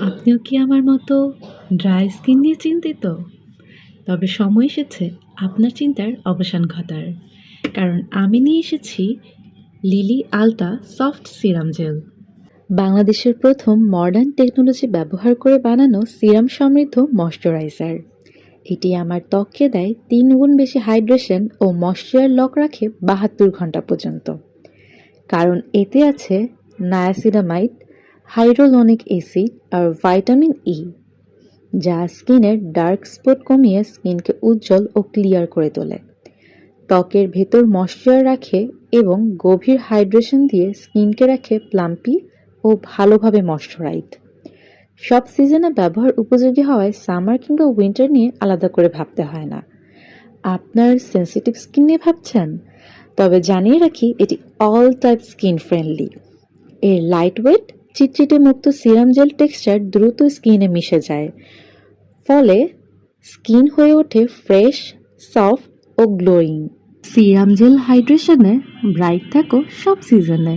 আপনিও কি আমার মতো ড্রাই স্কিন নিয়ে চিন্তিত? তবে সময় এসেছে আপনার চিন্তার অবসান ঘটার। কারণ আমি নিয়ে এসেছি lily ultra soft serum gel. বাংলাদেশের প্রথম মডার্ন টেকনোলজি ব্যবহার করে বানানো সিরাম সমৃদ্ধ ময়শ্চারাইজার। এটি আমার ত্বককে দেয় ৩ গুণ বেশি হাইড্রেশন ও ময়শ্চার লক রাখে ৭২ ঘন্টা পর্যন্ত। কারণ এতে আছে নায়াসিনামাইড, হাইড্রোলনিক অ্যাসিড আর ভিটামিন ই, যা স্কিনের ডার্ক স্পট কমিয়ে স্কিনকে উজ্জ্বল ও ক্লিয়ার করে তোলে। ত্বকের ভেতর ময়শ্চার রাখে এবং গভীর হাইড্রেশন দিয়ে স্কিনকে রাখে প্লাম্পি ও ভালোভাবে ময়শ্চারাইজড। সব সিজনে ব্যবহার উপযোগী হওয়ায় সামার কিংবা উইন্টার নিয়ে আলাদা করে ভাবতে হয় না। আপনার সেনসিটিভ স্কিন নিয়ে ভাবছেন? তবে জানিয়ে রাখি, এটি অল টাইপ স্কিন ফ্রেন্ডলি। এর লাইট ওয়েট, চিটচিটে মুক্ত সিরাম জেল টেক্সচার দ্রুত স্কিনে মিশে যায়, ফলে স্কিন হয়ে ওঠে ফ্রেশ, সফট ও গ্লোয়িং। সিরাম জেল হাইড্রেশনে ব্রাইট থাকো সব সিজনে।